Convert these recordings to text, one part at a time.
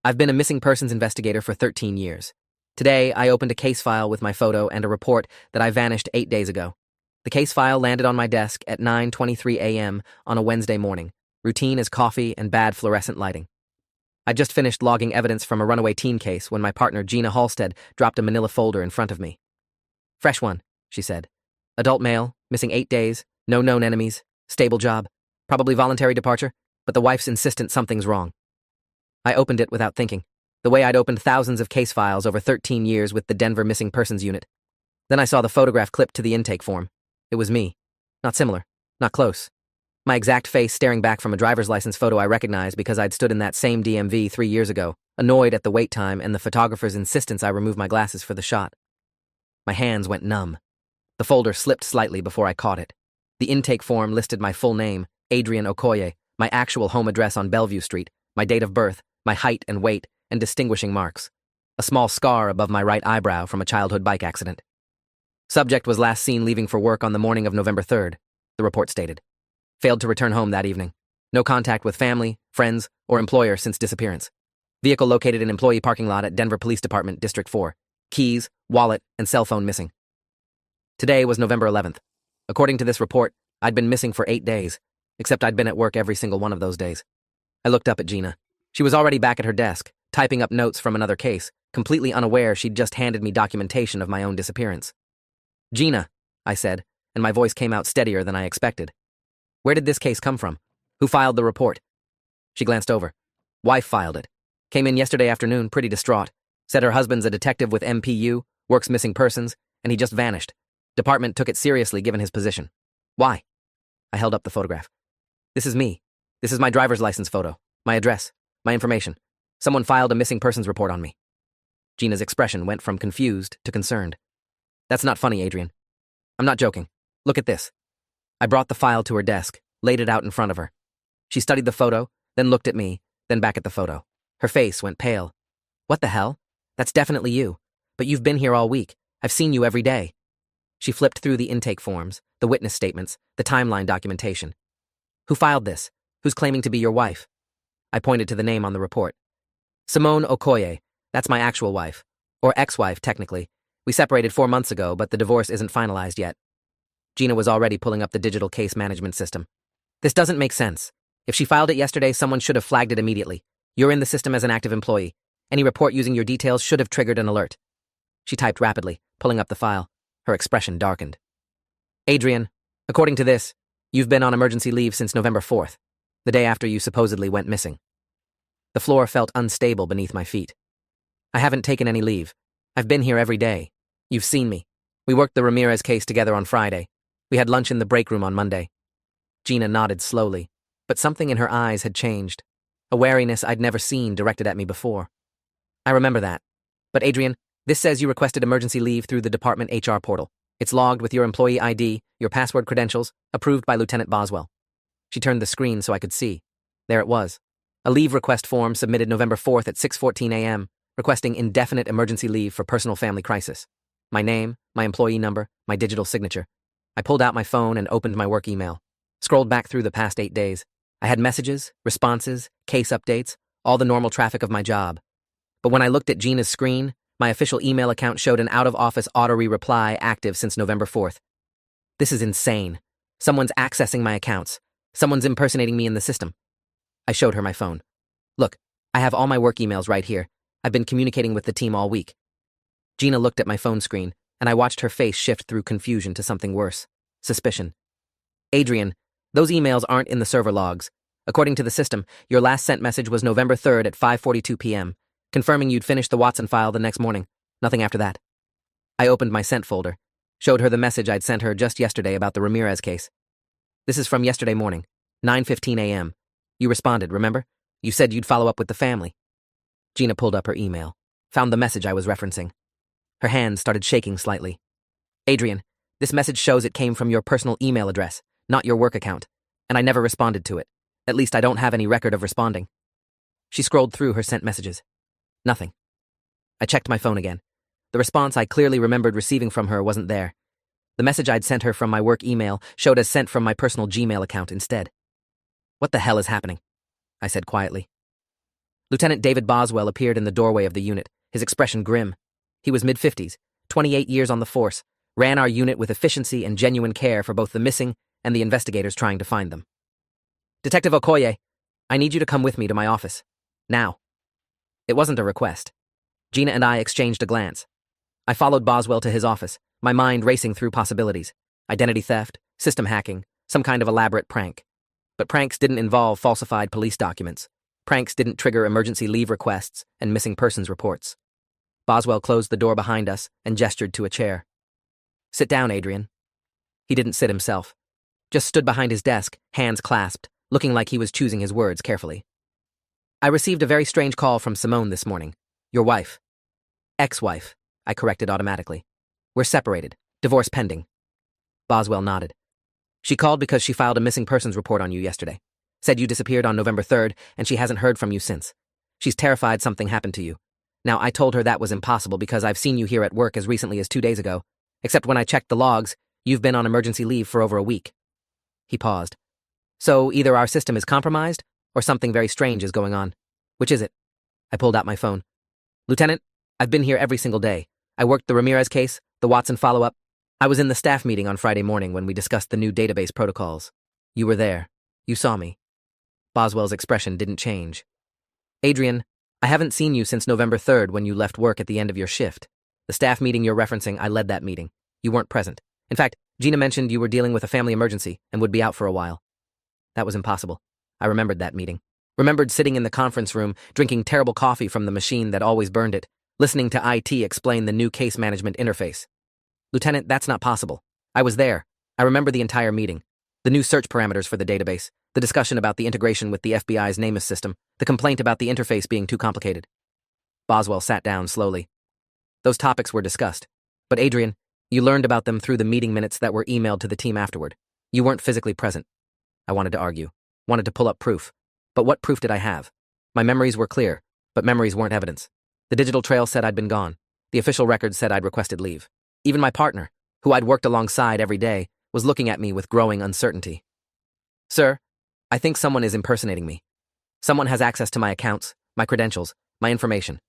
I've been a missing persons investigator for 13 years. Today, I opened a case file with my photo and a report that I vanished 8 days ago. The case file landed on my desk at 9:23 a.m. on a Wednesday morning, routine as coffee and bad fluorescent lighting. I'd just finished logging evidence from a runaway teen case when my partner Gina Halstead dropped a manila folder in front of me. "Fresh one," she said. "Adult male, missing 8 days, no known enemies, stable job, probably voluntary departure, but the wife's insistent something's wrong." I opened it without thinking, the way I'd opened thousands of case files over 13 years with the Denver Missing Persons Unit. Then I saw the photograph clipped to the intake form. It was me. Not similar, not close. My exact face staring back from a driver's license photo I recognized because I'd stood in that same DMV 3 years ago, annoyed at the wait time and the photographer's insistence I remove my glasses for the shot. My hands went numb. The folder slipped slightly before I caught it. The intake form listed my full name, Adrian Okoye, my actual home address on Bellevue Street, my date of birth, my height and weight, and distinguishing marks. A small scar above my right eyebrow from a childhood bike accident. Subject was last seen leaving for work on the morning of November 3rd, the report stated. Failed to return home that evening. No contact with family, friends, or employer since disappearance. Vehicle located in employee parking lot at Denver Police Department, District 4. Keys, wallet, and cell phone missing. Today was November 11th. According to this report, I'd been missing for 8 days, except I'd been at work every single one of those days. I looked up at Gina. She was already back at her desk, typing up notes from another case, completely unaware she'd just handed me documentation of my own disappearance. "Gina," I said, and my voice came out steadier than I expected. "Where did this case come from? Who filed the report?" She glanced over. "Wife filed it. Came in yesterday afternoon, pretty distraught. Said her husband's a detective with MPU, works missing persons, and he just vanished. Department took it seriously given his position. Why?" I held up the photograph. "This is me. This is my driver's license photo, my address, my information. Someone filed a missing persons report on me." Gina's expression went from confused to concerned. "That's not funny, Adrian. I'm not joking. Look at this." I brought the file to her desk, laid it out in front of her. She studied the photo, then looked at me, then back at the photo. Her face went pale. "What the hell? That's definitely you. But you've been here all week. I've seen you every day." She flipped through the intake forms, the witness statements, the timeline documentation. "Who filed this? Who's claiming to be your wife?" I pointed to the name on the report. "Simone Okoye. That's my actual wife. Or ex-wife, technically. We separated 4 months ago, but the divorce isn't finalized yet." Gina was already pulling up the digital case management system. "This doesn't make sense. If she filed it yesterday, someone should have flagged it immediately. You're in the system as an active employee. Any report using your details should have triggered an alert." She typed rapidly, pulling up the file. Her expression darkened. "Adrian, according to this, you've been on emergency leave since November 4th, the day after you supposedly went missing." The floor felt unstable beneath my feet. "I haven't taken any leave. I've been here every day. You've seen me. We worked the Ramirez case together on Friday. We had lunch in the break room on Monday." Gina nodded slowly, but something in her eyes had changed. A wariness I'd never seen directed at me before. "I remember that. But Adrian, this says you requested emergency leave through the department HR portal. It's logged with your employee ID, your password credentials, approved by Lieutenant Boswell." She turned the screen so I could see. There it was. A leave request form submitted November 4th at 6:14 a.m., requesting indefinite emergency leave for personal family crisis. My name, my employee number, my digital signature. I pulled out my phone and opened my work email. Scrolled back through the past 8 days. I had messages, responses, case updates, all the normal traffic of my job. But when I looked at Gina's screen, my official email account showed an out-of-office auto-reply active since November 4th. This is insane. Someone's accessing my accounts. Someone's impersonating me in the system. I showed her my phone. "Look, I have all my work emails right here. I've been communicating with the team all week." Gina looked at my phone screen, and I watched her face shift through confusion to something worse. Suspicion. "Adrian, those emails aren't in the server logs. According to the system, your last sent message was November 3rd at 5:42 p.m., confirming you'd finished the Watson file the next morning. Nothing after that." I opened my sent folder, showed her the message I'd sent her just yesterday about the Ramirez case. "This is from yesterday morning, 9:15 a.m. You responded, remember? You said you'd follow up with the family." Gina pulled up her email, found the message I was referencing. Her hand started shaking slightly. "Adrian, this message shows it came from your personal email address, not your work account, and I never responded to it. At least I don't have any record of responding." She scrolled through her sent messages. Nothing. I checked my phone again. The response I clearly remembered receiving from her wasn't there. The message I'd sent her from my work email showed as sent from my personal Gmail account instead. "What the hell is happening?" I said quietly. Lieutenant David Boswell appeared in the doorway of the unit, his expression grim. He was mid-50s, 28 years on the force, ran our unit with efficiency and genuine care for both the missing and the investigators trying to find them. Detective Okoye, I need you to come with me to my office. Now. It wasn't a request. Gina and I exchanged a glance. I followed Boswell to his office, my mind racing through possibilities. Identity theft, system hacking, some kind of elaborate prank. But pranks didn't involve falsified police documents. Pranks didn't trigger emergency leave requests and missing persons reports. Boswell closed the door behind us and gestured to a chair. Sit down, Adrian. He didn't sit himself. Just stood behind his desk, hands clasped, looking like he was choosing his words carefully. I received a very strange call from Simone this morning. Your wife. Ex-wife, I corrected automatically. We're separated. Divorce pending. Boswell nodded. She called because she filed a missing persons report on you yesterday. Said you disappeared on November 3rd, and she hasn't heard from you since. She's terrified something happened to you. Now, I told her that was impossible because I've seen you here at work as recently as 2 days ago. Except when I checked the logs, you've been on emergency leave for over a week. He paused. So either our system is compromised, or something very strange is going on. Which is it? I pulled out my phone. Lieutenant, I've been here every single day. I worked the Ramirez case, the Watson follow-up. I was in the staff meeting on Friday morning when we discussed the new database protocols. You were there. You saw me. Boswell's expression didn't change. Adrian, I haven't seen you since November 3rd when you left work at the end of your shift. The staff meeting you're referencing, I led that meeting. You weren't present. In fact, Gina mentioned you were dealing with a family emergency and would be out for a while. That was impossible. I remembered that meeting. Remembered sitting in the conference room, drinking terrible coffee from the machine that always burned it, listening to IT explain the new case management interface. Lieutenant, that's not possible. I was there. I remember the entire meeting. The new search parameters for the database, the discussion about the integration with the FBI's NamUs system, the complaint about the interface being too complicated. Boswell sat down slowly. Those topics were discussed. But Adrian, you learned about them through the meeting minutes that were emailed to the team afterward. You weren't physically present. I wanted to argue. Wanted to pull up proof. But what proof did I have? My memories were clear, but memories weren't evidence. The digital trail said I'd been gone. The official records said I'd requested leave. Even my partner, who I'd worked alongside every day, was looking at me with growing uncertainty. Sir, I think someone is impersonating me. Someone has access to my accounts, my credentials, my information.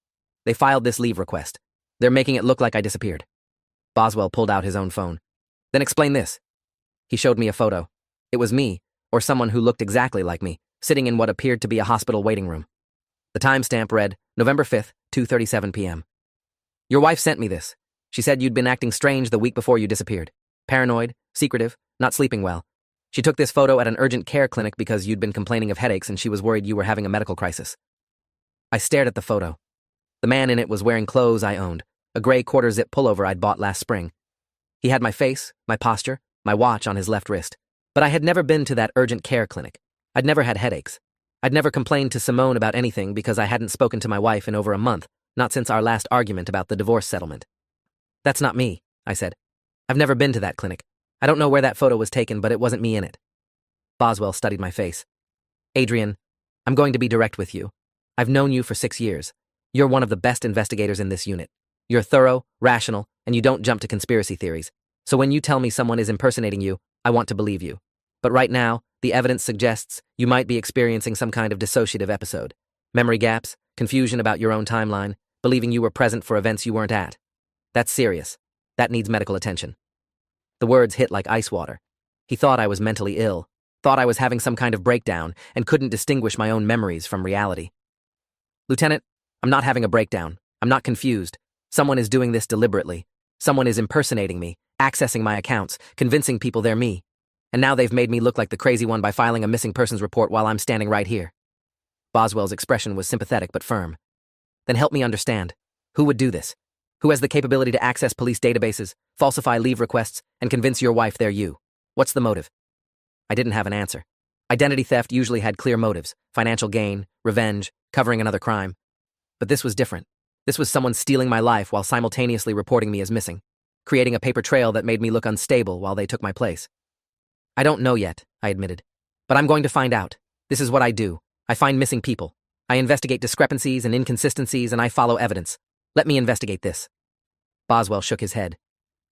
They filed this leave request. They're making it look like I disappeared. Boswell pulled out his own phone. Then explain this. He showed me a photo. It was me, or someone who looked exactly like me, sitting in what appeared to be a hospital waiting room. The timestamp read, November 5th, 2:37 p.m. Your wife sent me this. She said you'd been acting strange the week before you disappeared. Paranoid, secretive, not sleeping well. She took this photo at an urgent care clinic because you'd been complaining of headaches and she was worried you were having a medical crisis. I stared at the photo. The man in it was wearing clothes I owned, a gray quarter-zip pullover I'd bought last spring. He had my face, my posture, my watch on his left wrist. But I had never been to that urgent care clinic. I'd never had headaches. I'd never complained to Simone about anything because I hadn't spoken to my wife in over a month, not since our last argument about the divorce settlement. That's not me, I said. I've never been to that clinic. I don't know where that photo was taken, but it wasn't me in it. Boswell studied my face. Adrian, I'm going to be direct with you. I've known you for 6 years. You're one of the best investigators in this unit. You're thorough, rational, and you don't jump to conspiracy theories. So when you tell me someone is impersonating you, I want to believe you. But right now, the evidence suggests you might be experiencing some kind of dissociative episode. Memory gaps, confusion about your own timeline, believing you were present for events you weren't at. That's serious. That needs medical attention. The words hit like ice water. He thought I was mentally ill, thought I was having some kind of breakdown, and couldn't distinguish my own memories from reality. Lieutenant, I'm not having a breakdown. I'm not confused. Someone is doing this deliberately. Someone is impersonating me, accessing my accounts, convincing people they're me. And now they've made me look like the crazy one by filing a missing persons report while I'm standing right here. Boswell's expression was sympathetic but firm. Then help me understand. Who would do this? Who has the capability to access police databases, falsify leave requests, and convince your wife they're you? What's the motive? I didn't have an answer. Identity theft usually had clear motives: financial gain, revenge, covering another crime. But this was different. This was someone stealing my life while simultaneously reporting me as missing, creating a paper trail that made me look unstable while they took my place. I don't know yet, I admitted. But I'm going to find out. This is what I do. I find missing people. I investigate discrepancies and inconsistencies, and I follow evidence. Let me investigate this. Boswell shook his head.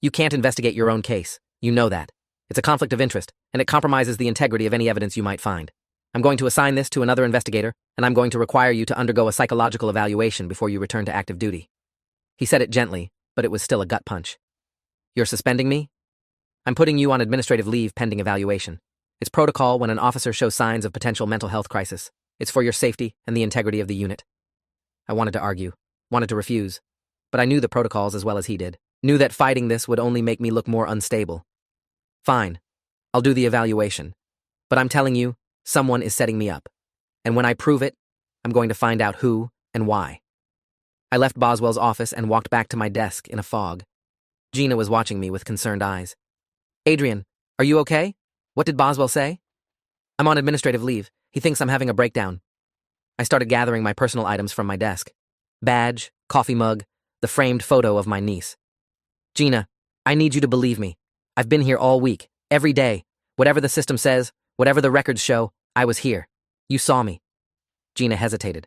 You can't investigate your own case. You know that. It's a conflict of interest, and it compromises the integrity of any evidence you might find. I'm going to assign this to another investigator, and I'm going to require you to undergo a psychological evaluation before you return to active duty. He said it gently, but it was still a gut punch. You're suspending me? I'm putting you on administrative leave pending evaluation. It's protocol when an officer shows signs of potential mental health crisis. It's for your safety and the integrity of the unit. I wanted to argue, wanted to refuse, but I knew the protocols as well as he did. Knew that fighting this would only make me look more unstable. Fine, I'll do the evaluation. But I'm telling you, someone is setting me up. And when I prove it, I'm going to find out who and why. I left Boswell's office and walked back to my desk in a fog. Gina was watching me with concerned eyes. Adrian, are you okay? What did Boswell say? I'm on administrative leave. He thinks I'm having a breakdown. I started gathering my personal items from my desk. Badge, coffee mug, the framed photo of my niece. Gina, I need you to believe me. I've been here all week, every day. Whatever the system says, whatever the records show, I was here. You saw me. Gina hesitated.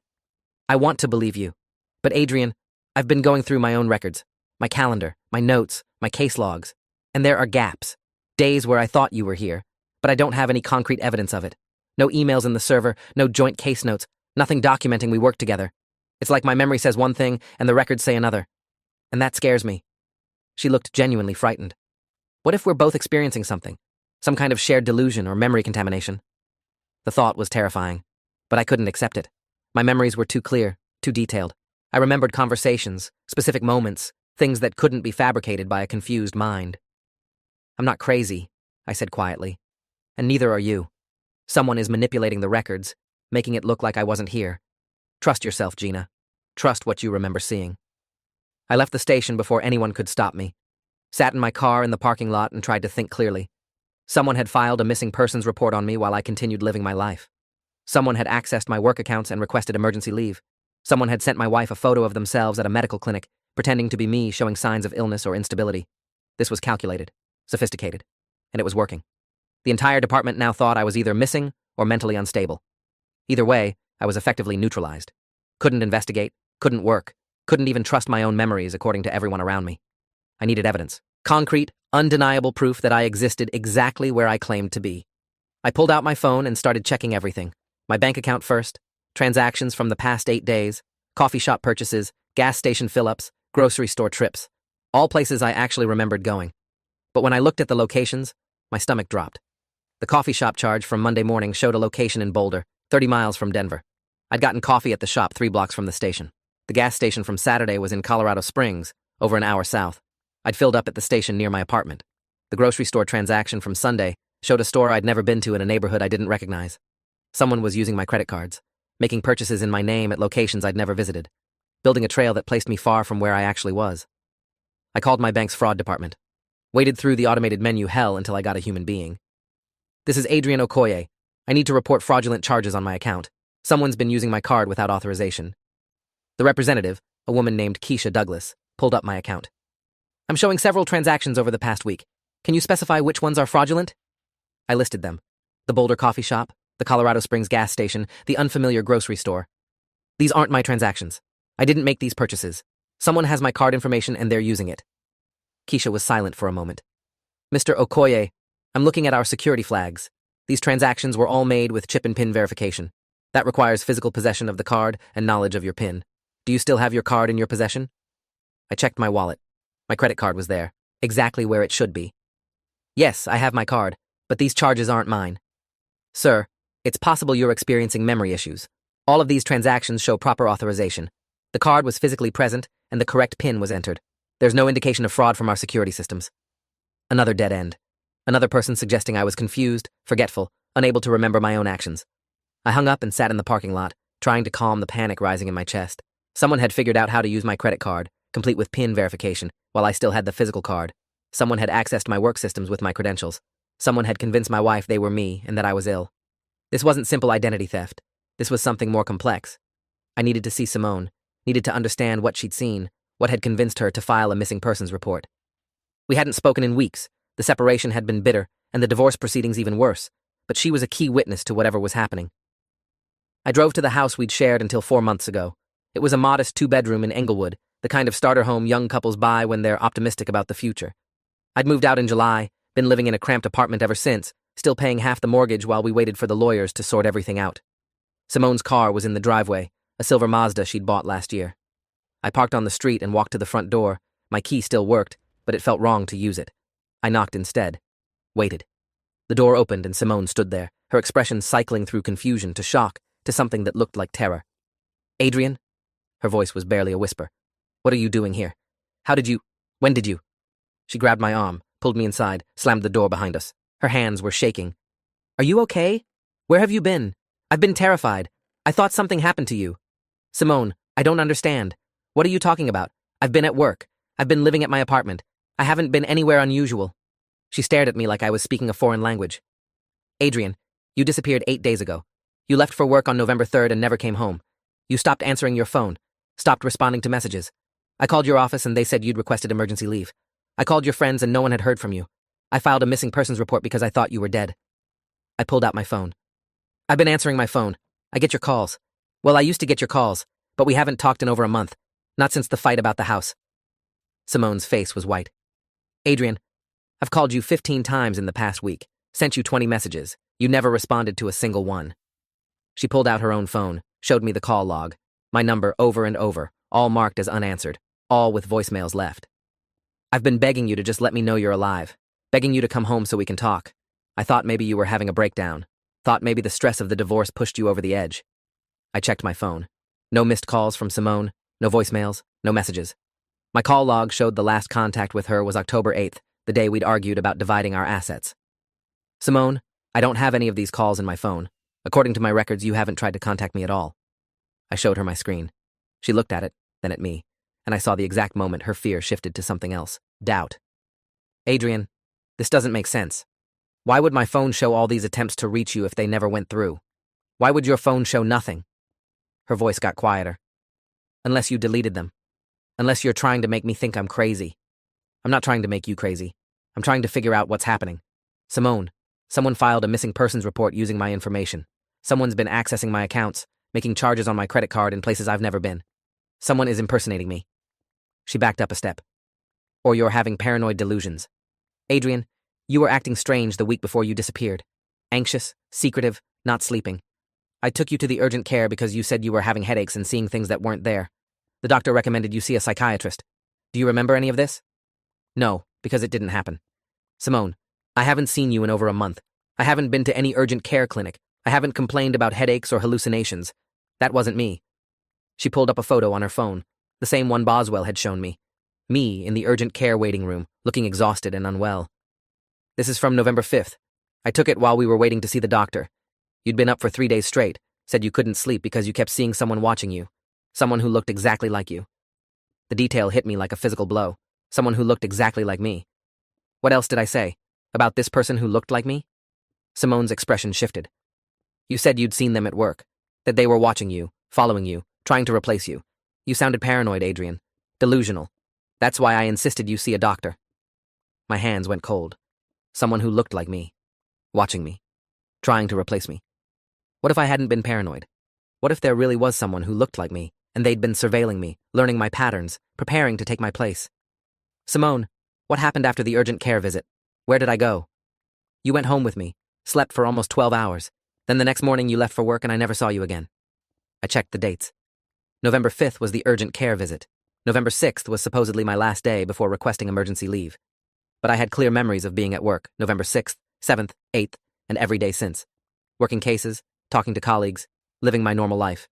I want to believe you. But Adrian, I've been going through my own records, my calendar, my notes, my case logs, and there are gaps. Days where I thought you were here, but I don't have any concrete evidence of it. No emails in the server, no joint case notes, nothing documenting we worked together. It's like my memory says one thing and the records say another. And that scares me. She looked genuinely frightened. What if we're both experiencing something? Some kind of shared delusion or memory contamination? The thought was terrifying, but I couldn't accept it. My memories were too clear, too detailed. I remembered conversations, specific moments, things that couldn't be fabricated by a confused mind. I'm not crazy, I said quietly. And neither are you. Someone is manipulating the records, making it look like I wasn't here. Trust yourself, Gina. Trust what you remember seeing. I left the station before anyone could stop me. Sat in my car in the parking lot and tried to think clearly. Someone had filed a missing persons report on me while I continued living my life. Someone had accessed my work accounts and requested emergency leave. Someone had sent my wife a photo of themselves at a medical clinic, pretending to be me showing signs of illness or instability. This was calculated, sophisticated, and it was working. The entire department now thought I was either missing or mentally unstable. Either way, I was effectively neutralized. Couldn't investigate, couldn't work, couldn't even trust my own memories according to everyone around me. I needed evidence. Concrete, undeniable proof that I existed exactly where I claimed to be. I pulled out my phone and started checking everything. My bank account first, transactions from the past 8 days, coffee shop purchases, gas station fill-ups, grocery store trips. All places I actually remembered going. But when I looked at the locations, my stomach dropped. The coffee shop charge from Monday morning showed a location in Boulder, 30 miles from Denver. I'd gotten coffee at the shop 3 blocks from the station. The gas station from Saturday was in Colorado Springs, over an hour south. I'd filled up at the station near my apartment. The grocery store transaction from Sunday showed a store I'd never been to in a neighborhood I didn't recognize. Someone was using my credit cards, making purchases in my name at locations I'd never visited, building a trail that placed me far from where I actually was. I called my bank's fraud department, waited through the automated menu hell until I got a human being. This is Adrian Okoye. I need to report fraudulent charges on my account. Someone's been using my card without authorization. The representative, a woman named Keisha Douglas, pulled up my account. I'm showing several transactions over the past week. Can you specify which ones are fraudulent? I listed them. The Boulder coffee shop, the Colorado Springs gas station, the unfamiliar grocery store. These aren't my transactions. I didn't make these purchases. Someone has my card information and they're using it. Keisha was silent for a moment. Mr. Okoye, I'm looking at our security flags. These transactions were all made with chip and PIN verification. That requires physical possession of the card and knowledge of your PIN. Do you still have your card in your possession? I checked my wallet. My credit card was there, exactly where it should be. Yes, I have my card, but these charges aren't mine. Sir, it's possible you're experiencing memory issues. All of these transactions show proper authorization. The card was physically present, and the correct PIN was entered. There's no indication of fraud from our security systems. Another dead end. Another person suggesting I was confused, forgetful, unable to remember my own actions. I hung up and sat in the parking lot, trying to calm the panic rising in my chest. Someone had figured out how to use my credit card, complete with PIN verification, while I still had the physical card. Someone had accessed my work systems with my credentials. Someone had convinced my wife they were me and that I was ill. This wasn't simple identity theft. This was something more complex. I needed to see Simone, needed to understand what she'd seen, what had convinced her to file a missing persons report. We hadn't spoken in weeks. The separation had been bitter, and the divorce proceedings even worse, but she was a key witness to whatever was happening. I drove to the house we'd shared until 4 months ago. It was a modest 2-bedroom in Englewood, the kind of starter home young couples buy when they're optimistic about the future. I'd moved out in July, been living in a cramped apartment ever since, still paying half the mortgage while we waited for the lawyers to sort everything out. Simone's car was in the driveway, a silver Mazda she'd bought last year. I parked on the street and walked to the front door. My key still worked, but it felt wrong to use it. I knocked instead. Waited. The door opened and Simone stood there, her expression cycling through confusion to shock to something that looked like terror. "Adrian?" Her voice was barely a whisper. "What are you doing here? When did you?" She grabbed my arm, pulled me inside, slammed the door behind us. Her hands were shaking. "Are you okay? Where have you been? I've been terrified. I thought something happened to you." "Simone, I don't understand. What are you talking about? I've been at work. I've been living at my apartment. I haven't been anywhere unusual." She stared at me like I was speaking a foreign language. "Adrian, you disappeared 8 days ago. You left for work on November 3rd and never came home. You stopped answering your phone, stopped responding to messages. I called your office and they said you'd requested emergency leave. I called your friends and no one had heard from you. I filed a missing persons report because I thought you were dead." I pulled out my phone. "I've been answering my phone. I get your calls. Well, I used to get your calls, but we haven't talked in over a month. Not since the fight about the house." Simone's face was white. "Adrian, I've called you 15 times in the past week, sent you 20 messages. You never responded to a single one." She pulled out her own phone, showed me the call log, my number over and over, all marked as unanswered, all with voicemails left. "I've been begging you to just let me know you're alive, begging you to come home so we can talk. I thought maybe you were having a breakdown, thought maybe the stress of the divorce pushed you over the edge." I checked my phone. No missed calls from Simone, no voicemails, no messages. My call log showed the last contact with her was October 8th, the day we'd argued about dividing our assets. "Simone, I don't have any of these calls in my phone. According to my records, you haven't tried to contact me at all." I showed her my screen. She looked at it, then at me, and I saw the exact moment her fear shifted to something else, doubt. "Adrian, this doesn't make sense. Why would my phone show all these attempts to reach you if they never went through? Why would your phone show nothing?" Her voice got quieter. "Unless you deleted them. Unless you're trying to make me think I'm crazy." "I'm not trying to make you crazy. I'm trying to figure out what's happening. Simone, someone filed a missing persons report using my information. Someone's been accessing my accounts, making charges on my credit card in places I've never been. Someone is impersonating me." She backed up a step. "Or you're having paranoid delusions. Adrian, you were acting strange the week before you disappeared. Anxious, secretive, not sleeping. I took you to the urgent care because you said you were having headaches and seeing things that weren't there. The doctor recommended you see a psychiatrist. Do you remember any of this?" "No, because it didn't happen." "Simone, I haven't seen you in over a month. I haven't been to any urgent care clinic. I haven't complained about headaches or hallucinations. That wasn't me." She pulled up a photo on her phone, the same one Boswell had shown me. Me in the urgent care waiting room, looking exhausted and unwell. "This is from November 5th. I took it while we were waiting to see the doctor. You'd been up for 3 days straight, said you couldn't sleep because you kept seeing someone watching you. Someone who looked exactly like you." The detail hit me like a physical blow. Someone who looked exactly like me. What else did I say? About this person who looked like me? Simone's expression shifted. "You said you'd seen them at work, that they were watching you, following you, trying to replace you. You sounded paranoid, Adrian. Delusional. That's why I insisted you see a doctor." My hands went cold. Someone who looked like me. Watching me. Trying to replace me. What if I hadn't been paranoid? What if there really was someone who looked like me, and they'd been surveilling me, learning my patterns, preparing to take my place? "Simone, what happened after the urgent care visit? Where did I go?" "You went home with me, slept for almost 12 hours. Then the next morning you left for work and I never saw you again." I checked the dates. November 5th was the urgent care visit. November 6th was supposedly my last day before requesting emergency leave. But I had clear memories of being at work November 6th, 7th, 8th, and every day since. Working cases, talking to colleagues, living my normal life.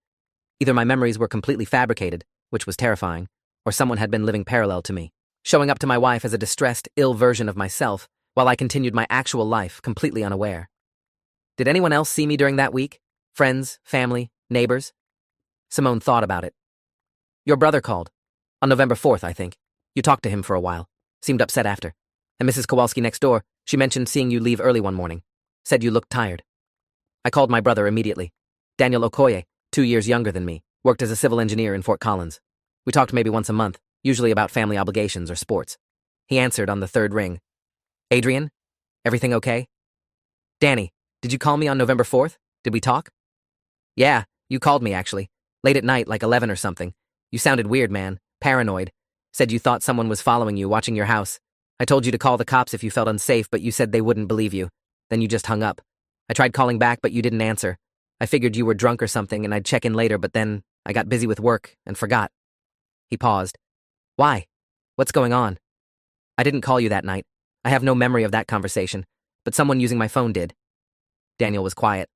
Either my memories were completely fabricated, which was terrifying, or someone had been living parallel to me, showing up to my wife as a distressed, ill version of myself, while I continued my actual life completely unaware. Did anyone else see me during that week? Friends, family, neighbors? Simone thought about it. "Your brother called. On November 4th, I think. You talked to him for a while. Seemed upset after. And Mrs. Kowalski next door, she mentioned seeing you leave early one morning. Said you looked tired." I called my brother immediately. Daniel Okoye, 2 years younger than me, worked as a civil engineer in Fort Collins. We talked maybe once a month, usually about family obligations or sports. He answered on the third ring. "Adrian? Everything okay?" "Danny, did you call me on November 4th? Did we talk?" "Yeah, you called me actually. Late at night, like 11 or something. You sounded weird, man. Paranoid. Said you thought someone was following you, watching your house. I told you to call the cops if you felt unsafe, but you said they wouldn't believe you. Then you just hung up. I tried calling back, but you didn't answer. I figured you were drunk or something and I'd check in later, but then I got busy with work and forgot." He paused. "Why? What's going on?" "I didn't call you that night. I have no memory of that conversation, but someone using my phone did." Daniel was quiet.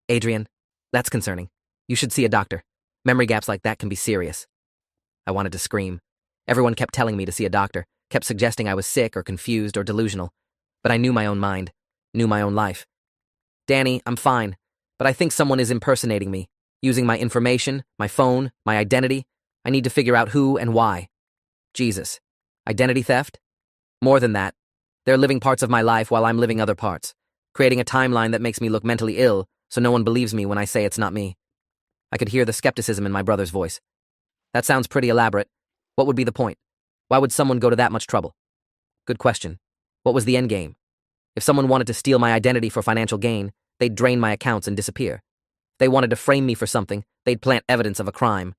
"Adrian, that's concerning. You should see a doctor. Memory gaps like that can be serious." I wanted to scream. Everyone kept telling me to see a doctor, kept suggesting I was sick or confused or delusional. But I knew my own mind, knew my own life. "Danny, I'm fine, but I think someone is impersonating me, using my information, my phone, my identity. I need to figure out who and why." Jesus. Identity theft? More than that. They're living parts of my life while I'm living other parts, creating a timeline that makes me look mentally ill so no one believes me when I say it's not me. I could hear the skepticism in my brother's voice. "That sounds pretty elaborate. What would be the point? Why would someone go to that much trouble?" "Good question. What was the end game? If someone wanted to steal my identity for financial gain, they'd drain my accounts and disappear. If they wanted to frame me for something, they'd plant evidence of a crime.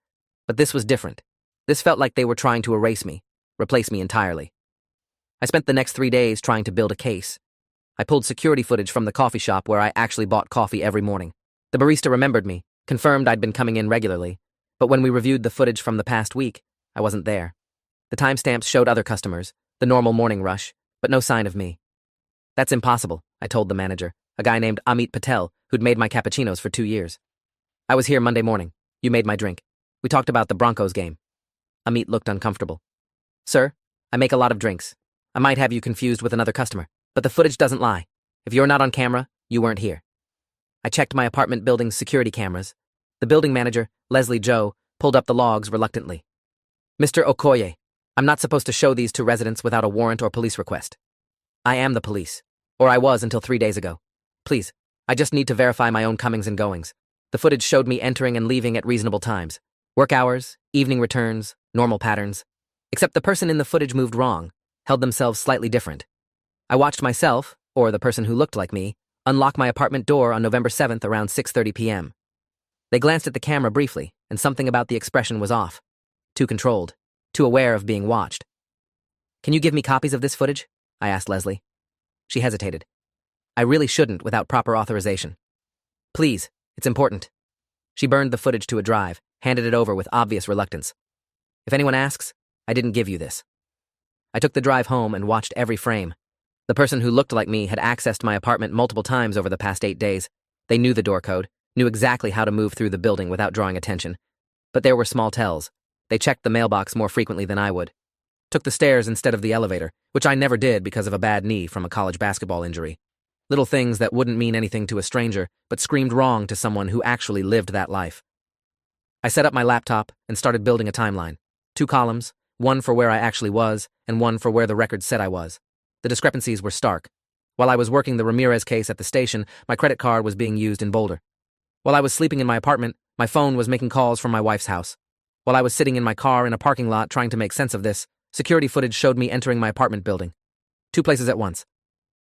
But this was different. This felt like they were trying to erase me, replace me entirely." I spent the next 3 days trying to build a case. I pulled security footage from the coffee shop where I actually bought coffee every morning. The barista remembered me, confirmed I'd been coming in regularly, but when we reviewed the footage from the past week, I wasn't there. The timestamps showed other customers, the normal morning rush, but no sign of me. "That's impossible," I told the manager, a guy named Amit Patel, who'd made my cappuccinos for 2 years. "I was here Monday morning. You made my drink. We talked about the Broncos game." Amit looked uncomfortable. "Sir, I make a lot of drinks. I might have you confused with another customer, but the footage doesn't lie. If you're not on camera, you weren't here." I checked my apartment building's security cameras. The building manager, Leslie Joe, pulled up the logs reluctantly. "Mr. Okoye, I'm not supposed to show these to residents without a warrant or police request. I am the police, or I was until 3 days ago. Please, I just need to verify my own comings and goings. The footage showed me entering and leaving at reasonable times. Work hours, evening returns, normal patterns. Except the person in the footage moved wrong, held themselves slightly different. I watched myself, or the person who looked like me, unlock my apartment door on November 7th around 6:30 p.m. They glanced at the camera briefly, and something about the expression was off. Too controlled, too aware of being watched. "Can you give me copies of this footage?" I asked Leslie. She hesitated. "I really shouldn't without proper authorization." "Please, it's important." She burned the footage to a drive, handed it over with obvious reluctance. "If anyone asks, I didn't give you this." I took the drive home and watched every frame. The person who looked like me had accessed my apartment multiple times over the past 8 days. They knew the door code, knew exactly how to move through the building without drawing attention. But there were small tells. They checked the mailbox more frequently than I would. Took the stairs instead of the elevator, which I never did because of a bad knee from a college basketball injury. Little things that wouldn't mean anything to a stranger, but screamed wrong to someone who actually lived that life. I set up my laptop and started building a timeline. 2 columns, one for where I actually was, and one for where the record said I was. The discrepancies were stark. While I was working the Ramirez case at the station, my credit card was being used in Boulder. While I was sleeping in my apartment, my phone was making calls from my wife's house. While I was sitting in my car in a parking lot trying to make sense of this, security footage showed me entering my apartment building. 2 places at once.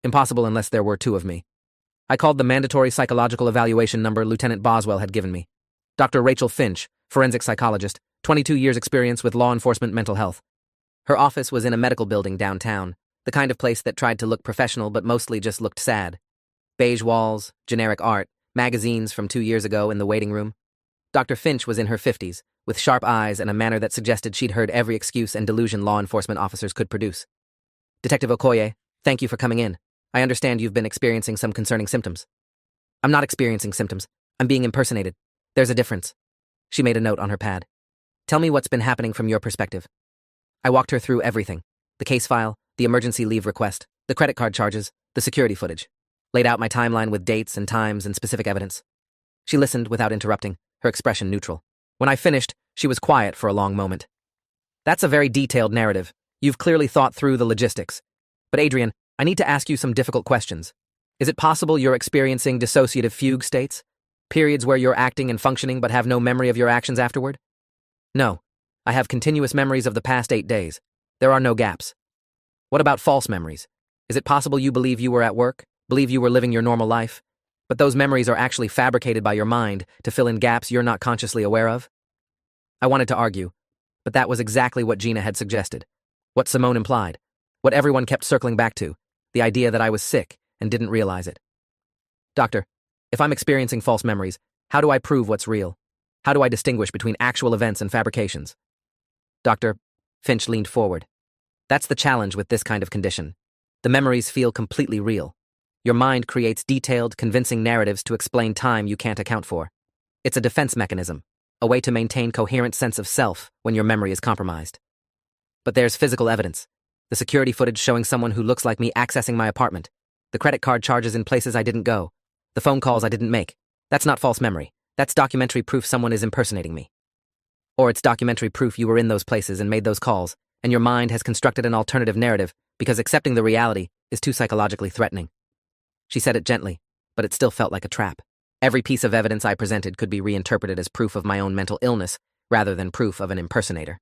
Impossible unless there were 2 of me. I called the mandatory psychological evaluation number Lieutenant Boswell had given me. Dr. Rachel Finch, forensic psychologist, 22 years experience with law enforcement mental health. Her office was in a medical building downtown, the kind of place that tried to look professional but mostly just looked sad. Beige walls, generic art, magazines from 2 years ago in the waiting room. Dr. Finch was in her 50s, with sharp eyes and a manner that suggested she'd heard every excuse and delusion law enforcement officers could produce. "Detective Okoye, thank you for coming in. I understand you've been experiencing some concerning symptoms." "I'm not experiencing symptoms. I'm being impersonated. There's a difference." She made a note on her pad. "Tell me what's been happening from your perspective." I walked her through everything. The case file, the emergency leave request, the credit card charges, the security footage. Laid out my timeline with dates and times and specific evidence. She listened without interrupting, her expression neutral. When I finished, she was quiet for a long moment. "That's a very detailed narrative. You've clearly thought through the logistics. But Adrian, I need to ask you some difficult questions. Is it possible you're experiencing dissociative fugue states? Periods where you're acting and functioning but have no memory of your actions afterward?" "No. I have continuous memories of the past 8 days. There are no gaps." "What about false memories? Is it possible you believe you were at work, believe you were living your normal life, but those memories are actually fabricated by your mind to fill in gaps you're not consciously aware of?" I wanted to argue, but that was exactly what Gina had suggested. What Simone implied. What everyone kept circling back to. The idea that I was sick, and didn't realize it. Doctor, if I'm experiencing false memories, how do I prove what's real? How do I distinguish between actual events and fabrications? Dr. Finch leaned forward. That's the challenge with this kind of condition. The memories feel completely real. Your mind creates detailed, convincing narratives to explain time you can't account for. It's a defense mechanism, a way to maintain coherent sense of self when your memory is compromised. But there's physical evidence. The security footage showing someone who looks like me accessing my apartment. The credit card charges in places I didn't go. The phone calls I didn't make. That's not false memory. That's documentary proof someone is impersonating me. Or it's documentary proof you were in those places and made those calls, and your mind has constructed an alternative narrative because accepting the reality is too psychologically threatening. She said it gently, but it still felt like a trap. Every piece of evidence I presented could be reinterpreted as proof of my own mental illness rather than proof of an impersonator.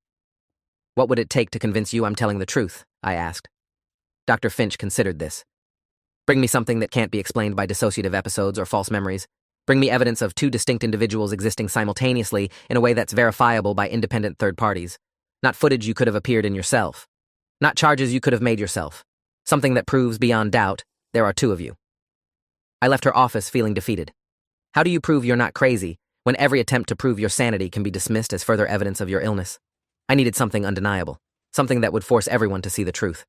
What would it take to convince you I'm telling the truth? I asked. Dr. Finch considered this. Bring me something that can't be explained by dissociative episodes or false memories. Bring me evidence of two distinct individuals existing simultaneously in a way that's verifiable by independent third parties. Not footage you could have appeared in yourself. Not charges you could have made yourself. Something that proves beyond doubt there are two of you. I left her office feeling defeated. How do you prove you're not crazy when every attempt to prove your sanity can be dismissed as further evidence of your illness? I needed something undeniable, something that would force everyone to see the truth.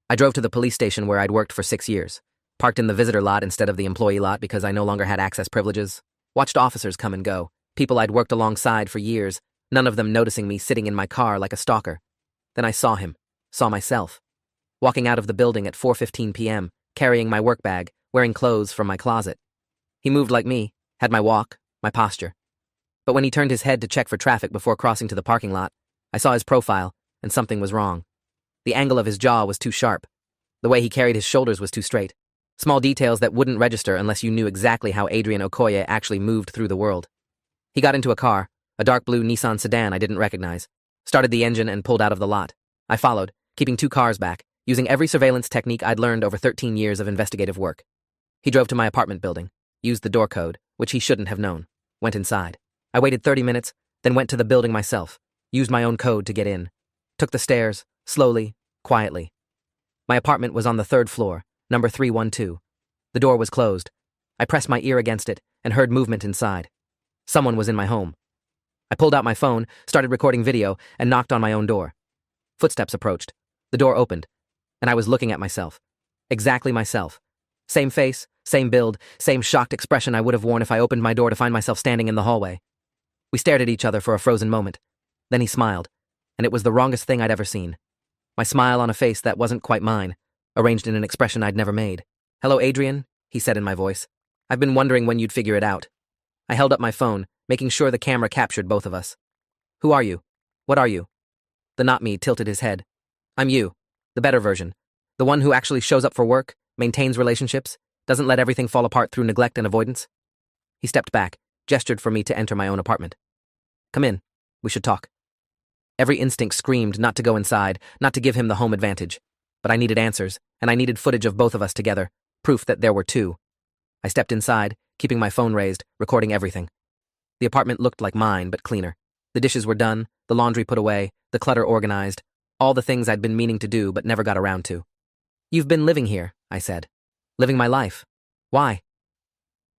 I drove to the police station where I'd worked for 6 years, parked in the visitor lot instead of the employee lot because I no longer had access privileges, watched officers come and go, people I'd worked alongside for years, none of them noticing me sitting in my car like a stalker. Then I saw him, saw myself, walking out of the building at 4:15 p.m., carrying my work bag, wearing clothes from my closet. He moved like me, had my walk, my posture. But when he turned his head to check for traffic before crossing to the parking lot, I saw his profile, and something was wrong. The angle of his jaw was too sharp. The way he carried his shoulders was too straight. Small details that wouldn't register unless you knew exactly how Adrian Okoye actually moved through the world. He got into a car, a dark blue Nissan sedan I didn't recognize, started the engine and pulled out of the lot. I followed, keeping 2 cars back, using every surveillance technique I'd learned over 13 years of investigative work. He drove to my apartment building, used the door code, which he shouldn't have known, went inside. I waited 30 minutes, then went to the building myself, used my own code to get in. Took the stairs, slowly, quietly. My apartment was on the 3rd floor, number 312. The door was closed. I pressed my ear against it and heard movement inside. Someone was in my home. I pulled out my phone, started recording video, and knocked on my own door. Footsteps approached. The door opened, and I was looking at myself. Exactly myself. Same face, same build, same shocked expression I would have worn if I opened my door to find myself standing in the hallway. We stared at each other for a frozen moment. Then he smiled, and it was the wrongest thing I'd ever seen. My smile on a face that wasn't quite mine, arranged in an expression I'd never made. "Hello, Adrian," he said in my voice. "I've been wondering when you'd figure it out." I held up my phone, making sure the camera captured both of us. "Who are you? What are you?" The not me tilted his head. "I'm you, the better version. The one who actually shows up for work, maintains relationships, doesn't let everything fall apart through neglect and avoidance." He stepped back, gestured for me to enter my own apartment. "Come in. We should talk." Every instinct screamed not to go inside, not to give him the home advantage. But I needed answers, and I needed footage of both of us together, proof that there were two. I stepped inside, keeping my phone raised, recording everything. The apartment looked like mine, but cleaner. The dishes were done, the laundry put away, the clutter organized, all the things I'd been meaning to do but never got around to. "You've been living here," I said. "Living my life. Why?"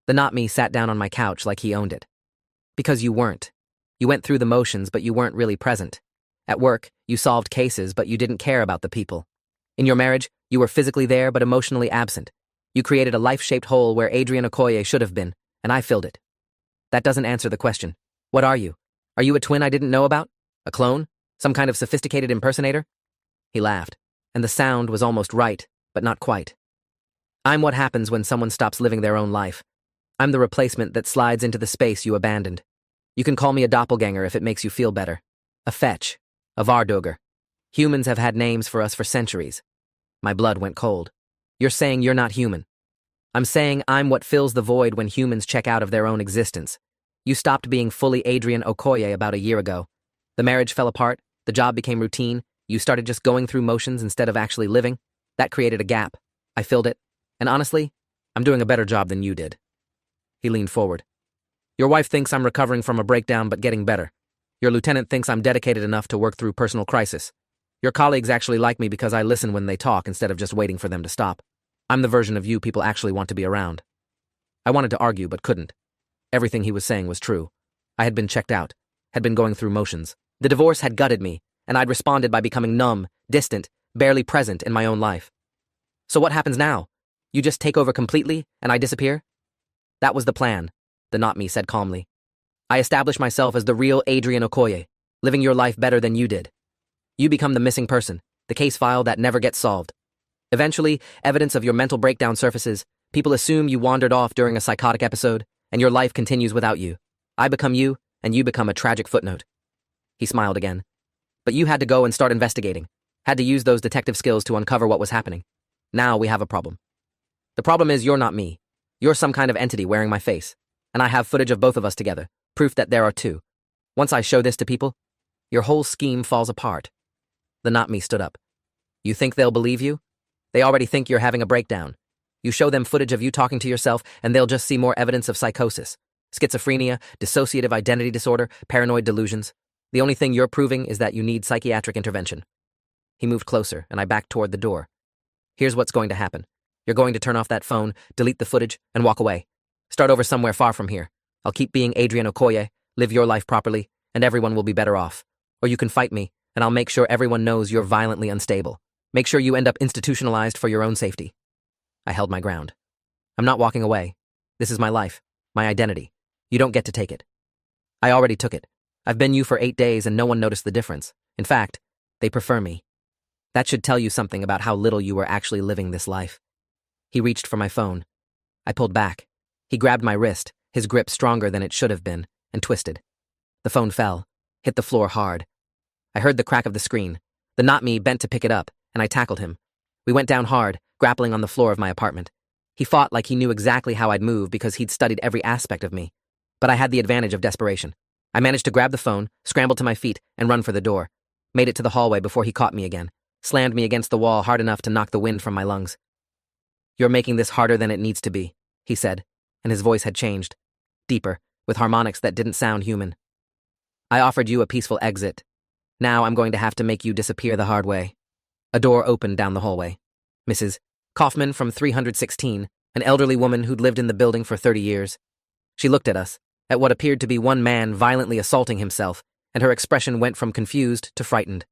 The not me sat down on my couch like he owned it. "Because you weren't. You went through the motions, but you weren't really present. At work, you solved cases, but you didn't care about the people. In your marriage, you were physically there, but emotionally absent. You created a life-shaped hole where Adrian Okoye should have been, and I filled it. That doesn't answer the question. What are you? Are you a twin I didn't know about? A clone? Some kind of sophisticated impersonator?" He laughed, and the sound was almost right, but not quite. "I'm what happens when someone stops living their own life. I'm the replacement that slides into the space you abandoned. You can call me a doppelganger if it makes you feel better. A fetch. A Vardoger. Humans have had names for us for centuries." My blood went cold. "You're saying you're not human." "I'm saying I'm what fills the void when humans check out of their own existence. You stopped being fully Adrian Okoye about a year ago. The marriage fell apart, the job became routine, you started just going through motions instead of actually living. That created a gap. I filled it. And honestly, I'm doing a better job than you did." He leaned forward. "Your wife thinks I'm recovering from a breakdown but getting better. Your lieutenant thinks I'm dedicated enough to work through personal crisis. Your colleagues actually like me because I listen when they talk instead of just waiting for them to stop. I'm the version of you people actually want to be around. I wanted to argue but couldn't. Everything he was saying was true. I had been checked out, had been going through motions. The divorce had gutted me, and I'd responded by becoming numb, distant, barely present in my own life. So what happens now? You just take over completely, and I disappear? That was the plan, the not me said calmly. I establish myself as the real Adrian Okoye, living your life better than you did. You become the missing person, the case file that never gets solved. Eventually, evidence of your mental breakdown surfaces, people assume you wandered off during a psychotic episode, and your life continues without you. I become you, and you become a tragic footnote. He smiled again. But you had to go and start investigating, had to use those detective skills to uncover what was happening. Now we have a problem. The problem is you're not me. You're some kind of entity wearing my face, and I have footage of both of us together, proof that there are two. Once I show this to people, your whole scheme falls apart. The not me stood up. You think they'll believe you? They already think you're having a breakdown. You show them footage of you talking to yourself, and they'll just see more evidence of psychosis, schizophrenia, dissociative identity disorder, paranoid delusions. The only thing you're proving is that you need psychiatric intervention. He moved closer, and I backed toward the door. Here's what's going to happen. You're going to turn off that phone, delete the footage, and walk away. Start over somewhere far from here. I'll keep being Adrian Okoye, live your life properly, and everyone will be better off. Or you can fight me, and I'll make sure everyone knows you're violently unstable. Make sure you end up institutionalized for your own safety. I held my ground. I'm not walking away. This is my life, my identity. You don't get to take it. I already took it. I've been you for 8 days and no one noticed the difference. In fact, they prefer me. That should tell you something about how little you were actually living this life. He reached for my phone. I pulled back. He grabbed my wrist, his grip stronger than it should have been, and twisted. The phone fell, hit the floor hard. I heard the crack of the screen. The not me bent to pick it up, and I tackled him. We went down hard, grappling on the floor of my apartment. He fought like he knew exactly how I'd move because he'd studied every aspect of me. But I had the advantage of desperation. I managed to grab the phone, scramble to my feet, and run for the door. Made it to the hallway before he caught me again. Slammed me against the wall hard enough to knock the wind from my lungs. You're making this harder than it needs to be, he said, and his voice had changed. Deeper, with harmonics that didn't sound human. I offered you a peaceful exit. Now I'm going to have to make you disappear the hard way. A door opened down the hallway. Mrs. Kaufman from 316, an elderly woman who'd lived in the building for 30 years. She looked at us, at what appeared to be one man violently assaulting himself, and her expression went from confused to frightened.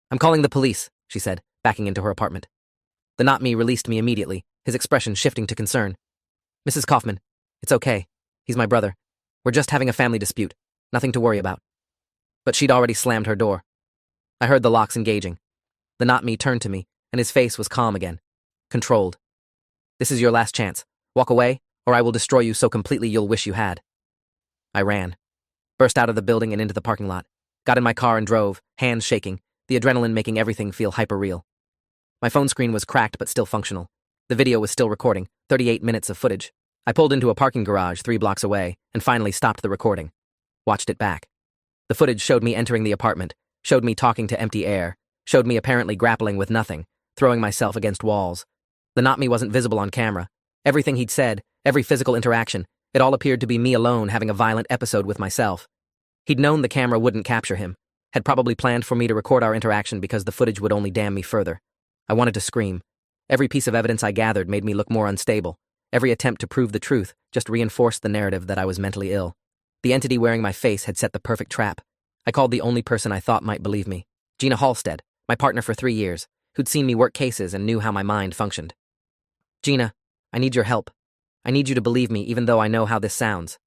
I'm calling the police, she said, backing into her apartment. The not me released me immediately, his expression shifting to concern. Mrs. Kaufman, it's okay. He's my brother. We're just having a family dispute. Nothing to worry about. But she'd already slammed her door. I heard the locks engaging. The not me turned to me, and his face was calm again. Controlled. This is your last chance. Walk away, or I will destroy you so completely you'll wish you had. I ran. Burst out of the building and into the parking lot. Got in my car and drove, hands shaking, the adrenaline making everything feel hyper-real. My phone screen was cracked but still functional. The video was still recording, 38 minutes of footage. I pulled into a parking garage 3 blocks away and finally stopped the recording. Watched it back. The footage showed me entering the apartment, showed me talking to empty air, showed me apparently grappling with nothing, throwing myself against walls. The not me wasn't visible on camera. Everything he'd said, every physical interaction, it all appeared to be me alone having a violent episode with myself. He'd known the camera wouldn't capture him, had probably planned for me to record our interaction because the footage would only damn me further. I wanted to scream. Every piece of evidence I gathered made me look more unstable. Every attempt to prove the truth just reinforced the narrative that I was mentally ill. The entity wearing my face had set the perfect trap. I called the only person I thought might believe me. Gina Halstead, my partner for 3 years, who'd seen me work cases and knew how my mind functioned. Gina, I need your help. I need you to believe me even though I know how this sounds.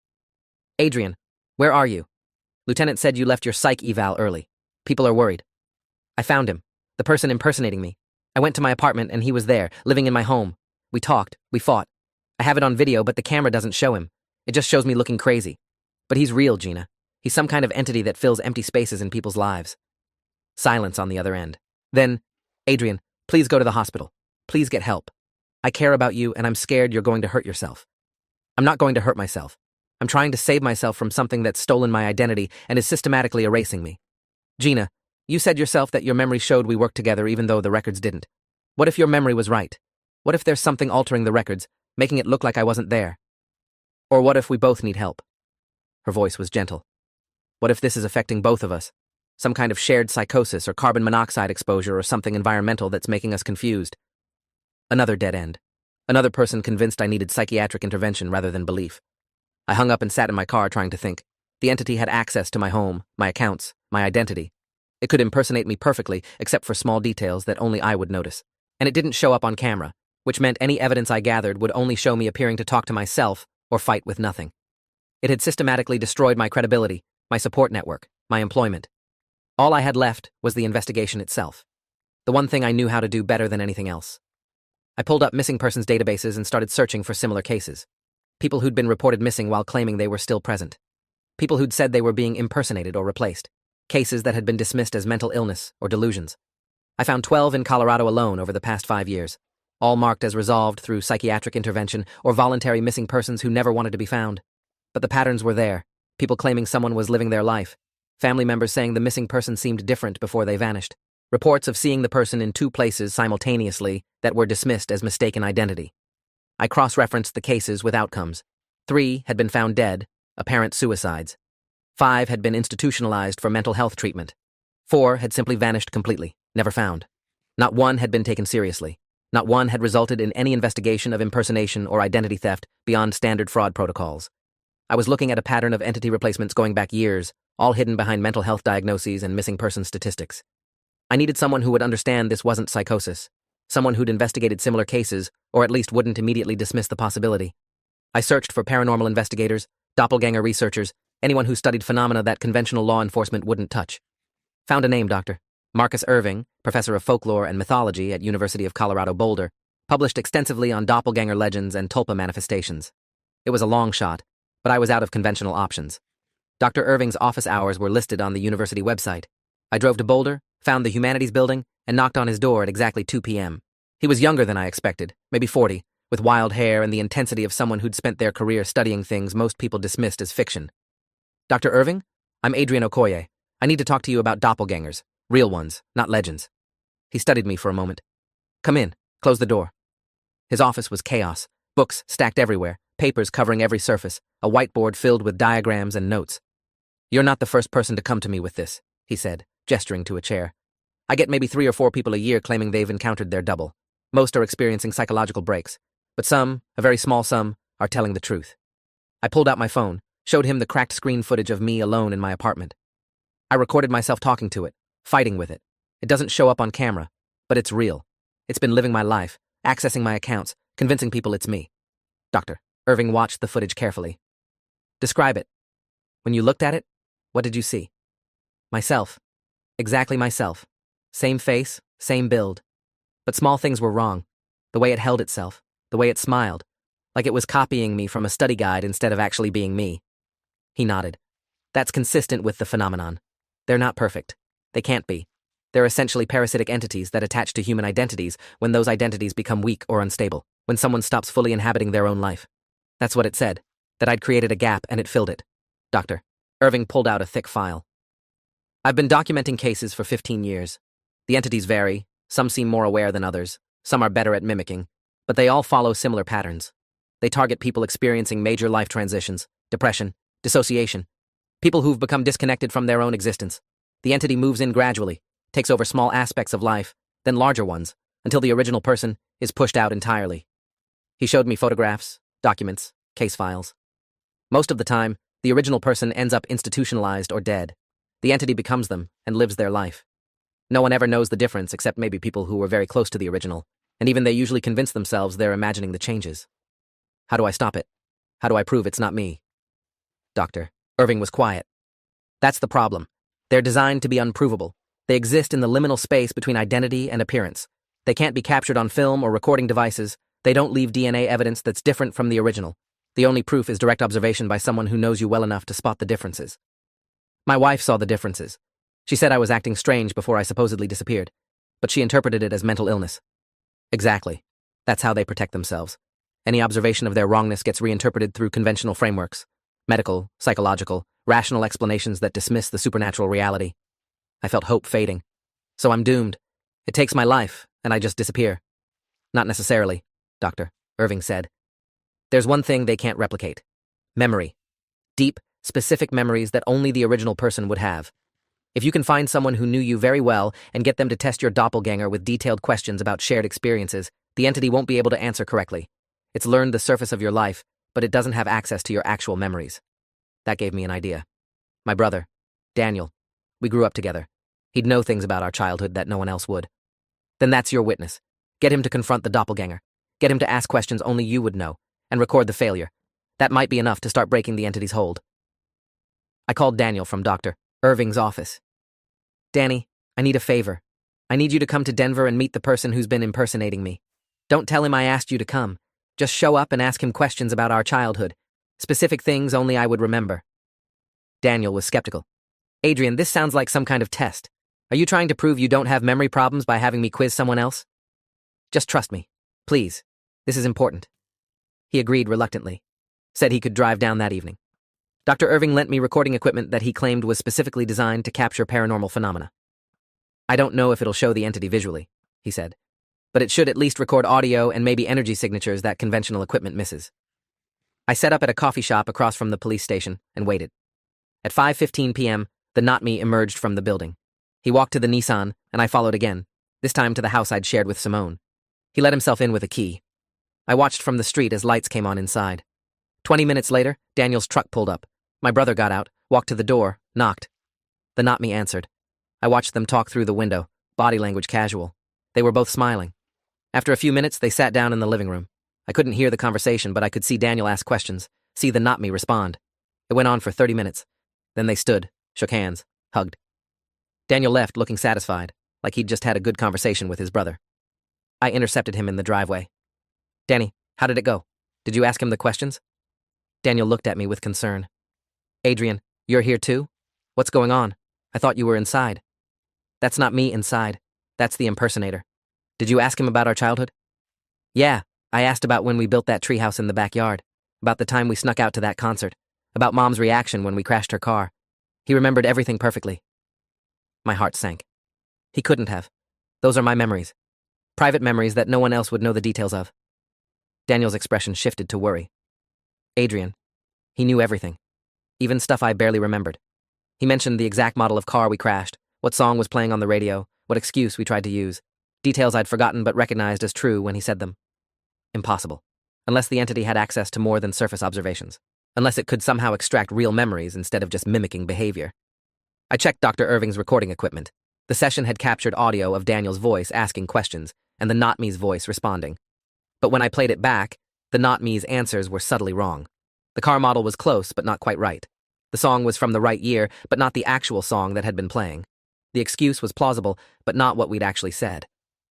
Adrian, where are you? Lieutenant said you left your psych eval early. People are worried. I found him, the person impersonating me. I went to my apartment and he was there, living in my home. We talked, we fought. I have it on video, but the camera doesn't show him. It just shows me looking crazy. But he's real, Gina. He's some kind of entity that fills empty spaces in people's lives. Silence on the other end. Then, Adrian, please go to the hospital. Please get help. I care about you and I'm scared you're going to hurt yourself. I'm not going to hurt myself. I'm trying to save myself from something that's stolen my identity and is systematically erasing me. Gina, you said yourself that your memory showed we worked together even though the records didn't. What if your memory was right? What if there's something altering the records, making it look like I wasn't there? Or what if we both need help? Her voice was gentle. What if this is affecting both of us? Some kind of shared psychosis or carbon monoxide exposure or something environmental that's making us confused. Another dead end. Another person convinced I needed psychiatric intervention rather than belief. I hung up and sat in my car trying to think. The entity had access to my home, my accounts, my identity. It could impersonate me perfectly, except for small details that only I would notice. And it didn't show up on camera, which meant any evidence I gathered would only show me appearing to talk to myself or fight with nothing. It had systematically destroyed my credibility, my support network, my employment. All I had left was the investigation itself. The one thing I knew how to do better than anything else. I pulled up missing persons databases and started searching for similar cases. People who'd been reported missing while claiming they were still present. People who'd said they were being impersonated or replaced. Cases that had been dismissed as mental illness or delusions. I found 12 in Colorado alone over the past 5 years, all marked as resolved through psychiatric intervention or voluntary missing persons who never wanted to be found. But the patterns were there. People claiming someone was living their life. Family members saying the missing person seemed different before they vanished. Reports of seeing the person in 2 places simultaneously that were dismissed as mistaken identity. I cross-referenced the cases with outcomes. 3 had been found dead, apparent suicides. 5 had been institutionalized for mental health treatment. 4 had simply vanished completely, never found. Not one had been taken seriously. Not one had resulted in any investigation of impersonation or identity theft beyond standard fraud protocols. I was looking at a pattern of entity replacements going back years, all hidden behind mental health diagnoses and missing person statistics. I needed someone who would understand this wasn't psychosis, someone who'd investigated similar cases, or at least wouldn't immediately dismiss the possibility. I searched for paranormal investigators, doppelganger researchers, anyone who studied phenomena that conventional law enforcement wouldn't touch. Found a name, Doctor. Marcus Irving, professor of folklore and mythology at University of Colorado Boulder, published extensively on doppelganger legends and tulpa manifestations. It was a long shot, but I was out of conventional options. Dr. Irving's office hours were listed on the university website. I drove to Boulder, found the Humanities building, and knocked on his door at exactly 2 p.m. He was younger than I expected, maybe 40, with wild hair and the intensity of someone who'd spent their career studying things most people dismissed as fiction. Dr. Irving? I'm Adrian Okoye. I need to talk to you about doppelgangers. Real ones, not legends. He studied me for a moment. Come in. Close the door. His office was chaos. Books stacked everywhere, papers covering every surface, a whiteboard filled with diagrams and notes. You're not the first person to come to me with this, he said, gesturing to a chair. I get maybe 3 or 4 people a year claiming they've encountered their double. Most are experiencing psychological breaks, but some, a very small sum, are telling the truth. I pulled out my phone, showed him the cracked screen footage of me alone in my apartment. I recorded myself talking to it, fighting with it. It doesn't show up on camera, but it's real. It's been living my life, accessing my accounts, convincing people it's me. Dr. Irving watched the footage carefully. Describe it. When you looked at it, what did you see? Myself. Exactly myself. Same face, same build. But small things were wrong. The way it held itself, the way it smiled, like it was copying me from a study guide instead of actually being me. He nodded. That's consistent with the phenomenon. They're not perfect. They can't be. They're essentially parasitic entities that attach to human identities when those identities become weak or unstable, when someone stops fully inhabiting their own life. That's what it said, that I'd created a gap and it filled it. Dr. Irving pulled out a thick file. I've been documenting cases for 15 years. The entities vary. Some seem more aware than others. Some are better at mimicking. But they all follow similar patterns. They target people experiencing major life transitions, depression, dissociation, people who've become disconnected from their own existence. The entity moves in gradually, takes over small aspects of life, then larger ones, until the original person is pushed out entirely. He showed me photographs, documents, case files. Most of the time, the original person ends up institutionalized or dead. The entity becomes them and lives their life. No one ever knows the difference except maybe people who were very close to the original, and even they usually convince themselves they're imagining the changes. How do I stop it? How do I prove it's not me? Dr. Irving was quiet. That's the problem. They're designed to be unprovable. They exist in the liminal space between identity and appearance. They can't be captured on film or recording devices. They don't leave DNA evidence that's different from the original. The only proof is direct observation by someone who knows you well enough to spot the differences. My wife saw the differences. She said I was acting strange before I supposedly disappeared, but she interpreted it as mental illness. Exactly. That's how they protect themselves. Any observation of their wrongness gets reinterpreted through conventional frameworks. Medical, psychological, rational explanations that dismiss the supernatural reality. I felt hope fading. So I'm doomed. It takes my life, and I just disappear. Not necessarily, Dr. Irving said. There's one thing they can't replicate. Memory. Deep, specific memories that only the original person would have. If you can find someone who knew you very well and get them to test your doppelganger with detailed questions about shared experiences, the entity won't be able to answer correctly. It's learned the surface of your life, but it doesn't have access to your actual memories. That gave me an idea. My brother, Daniel, we grew up together. He'd know things about our childhood that no one else would. Then that's your witness. Get him to confront the doppelganger. Get him to ask questions only you would know, and record the failure. That might be enough to start breaking the entity's hold. I called Daniel from Dr. Irving's office. Danny, I need a favor. I need you to come to Denver and meet the person who's been impersonating me. Don't tell him I asked you to come. Just show up and ask him questions about our childhood. Specific things only I would remember. Daniel was skeptical. Adrian, this sounds like some kind of test. Are you trying to prove you don't have memory problems by having me quiz someone else? Just trust me. Please. This is important. He agreed reluctantly. Said he could drive down that evening. Dr. Irving lent me recording equipment that he claimed was specifically designed to capture paranormal phenomena. I don't know if it'll show the entity visually, he said, but it should at least record audio and maybe energy signatures that conventional equipment misses. I set up at a coffee shop across from the police station and waited. At 5:15 p.m., the not-me emerged from the building. He walked to the Nissan, and I followed again, this time to the house I'd shared with Simone. He let himself in with a key. I watched from the street as lights came on inside. 20 minutes later, Daniel's truck pulled up. My brother got out, walked to the door, knocked. The not-me answered. I watched them talk through the window, body language casual. They were both smiling. After a few minutes, they sat down in the living room. I couldn't hear the conversation, but I could see Daniel ask questions, see the not-me respond. It went on for 30 minutes. Then they stood, shook hands, hugged. Daniel left looking satisfied, like he'd just had a good conversation with his brother. I intercepted him in the driveway. Danny, how did it go? Did you ask him the questions? Daniel looked at me with concern. Adrian, you're here too? What's going on? I thought you were inside. That's not me inside. That's the impersonator. Did you ask him about our childhood? Yeah, I asked about when we built that treehouse in the backyard, about the time we snuck out to that concert, about Mom's reaction when we crashed her car. He remembered everything perfectly. My heart sank. He couldn't have. Those are my memories. Private memories that no one else would know the details of. Daniel's expression shifted to worry. Adrian. He knew everything. Even stuff I barely remembered. He mentioned the exact model of car we crashed, what song was playing on the radio, what excuse we tried to use. Details I'd forgotten but recognized as true when he said them. Impossible. Unless the entity had access to more than surface observations. Unless it could somehow extract real memories instead of just mimicking behavior. I checked Dr. Irving's recording equipment. The session had captured audio of Daniel's voice asking questions and the not-me's voice responding. But when I played it back, the not-me's answers were subtly wrong. The car model was close but not quite right. The song was from the right year, but not the actual song that had been playing. The excuse was plausible, but not what we'd actually said.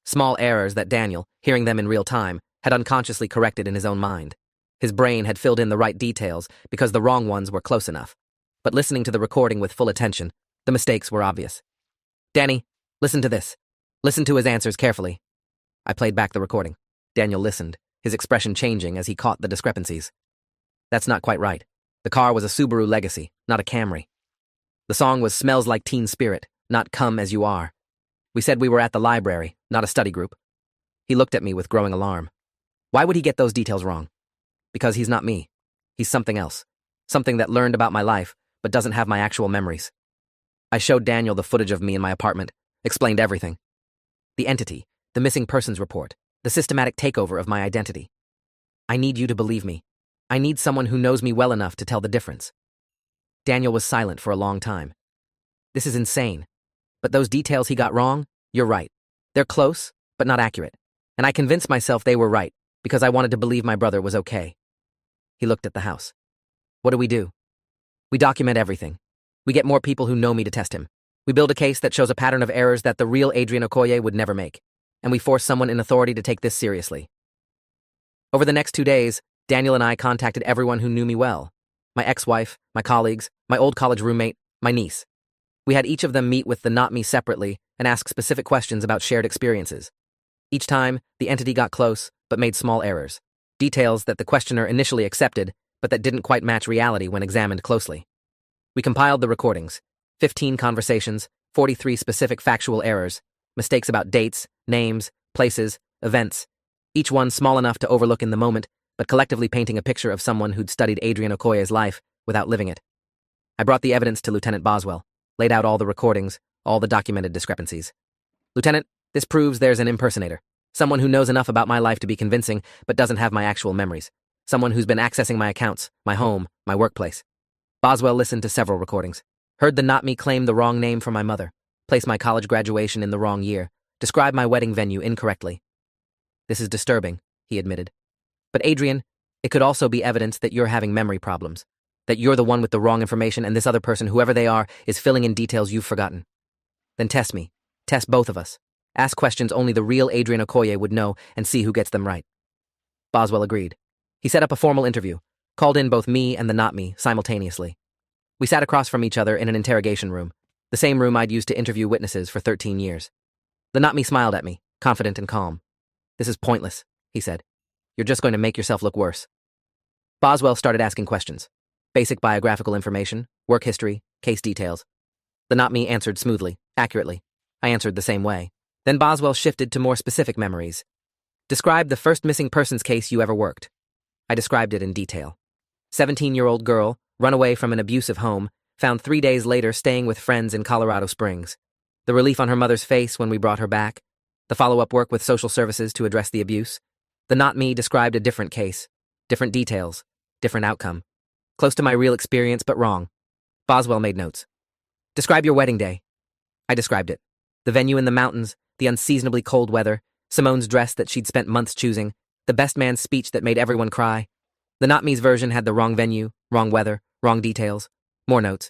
Small errors that Daniel, hearing them in real time, had unconsciously corrected in his own mind. His brain had filled in the right details because the wrong ones were close enough. But listening to the recording with full attention, the mistakes were obvious. Danny, listen to this. Listen to his answers carefully. I played back the recording. Daniel listened, his expression changing as he caught the discrepancies. That's not quite right. The car was a Subaru Legacy, not a Camry. The song was Smells Like Teen Spirit, not Come As You Are. We said we were at the library, not a study group. He looked at me with growing alarm. Why would he get those details wrong? Because he's not me. He's something else. Something that learned about my life, but doesn't have my actual memories. I showed Daniel the footage of me in my apartment, explained everything. The entity, the missing persons report, the systematic takeover of my identity. I need you to believe me. I need someone who knows me well enough to tell the difference. Daniel was silent for a long time. This is insane. But those details he got wrong, you're right. They're close, but not accurate. And I convinced myself they were right, because I wanted to believe my brother was okay. He looked at the house. What do? We document everything. We get more people who know me to test him. We build a case that shows a pattern of errors that the real Adrian Okoye would never make. And we force someone in authority to take this seriously. Over the next 2 days, Daniel and I contacted everyone who knew me well. My ex-wife, my colleagues, my old college roommate, my niece. We had each of them meet with the not-me separately and ask specific questions about shared experiences. Each time, the entity got close, but made small errors. Details that the questioner initially accepted, but that didn't quite match reality when examined closely. We compiled the recordings. 15 conversations, 43 specific factual errors, mistakes about dates, names, places, events, each one small enough to overlook in the moment, but collectively painting a picture of someone who'd studied Adrian Okoye's life without living it. I brought the evidence to Lieutenant Boswell, laid out all the recordings, all the documented discrepancies. Lieutenant, this proves there's an impersonator. Someone who knows enough about my life to be convincing, but doesn't have my actual memories. Someone who's been accessing my accounts, my home, my workplace. Boswell listened to several recordings. Heard the not me claim the wrong name for my mother. Place my college graduation in the wrong year. Describe my wedding venue incorrectly. This is disturbing, he admitted. But Adrian, it could also be evidence that you're having memory problems. That you're the one with the wrong information and this other person, whoever they are, is filling in details you've forgotten. Then test me. Test both of us. Ask questions only the real Adrian Okoye would know and see who gets them right. Boswell agreed. He set up a formal interview, called in both me and the not me simultaneously. We sat across from each other in an interrogation room, the same room I'd used to interview witnesses for 13 years. The not me smiled at me, confident and calm. This is pointless, he said. You're just going to make yourself look worse. Boswell started asking questions. Basic biographical information, work history, case details. The not me answered smoothly, accurately. I answered the same way. Then Boswell shifted to more specific memories. Describe the first missing persons case you ever worked. I described it in detail. 17-year-old girl, run away from an abusive home, found 3 days later staying with friends in Colorado Springs. The relief on her mother's face when we brought her back. The follow-up work with social services to address the abuse. The not me described a different case. Different details. Different outcome. Close to my real experience, but wrong. Boswell made notes. Describe your wedding day. I described it. The venue in the mountains, the unseasonably cold weather, Simone's dress that she'd spent months choosing, the best man's speech that made everyone cry. The not me's version had the wrong venue, wrong weather, wrong details. More notes.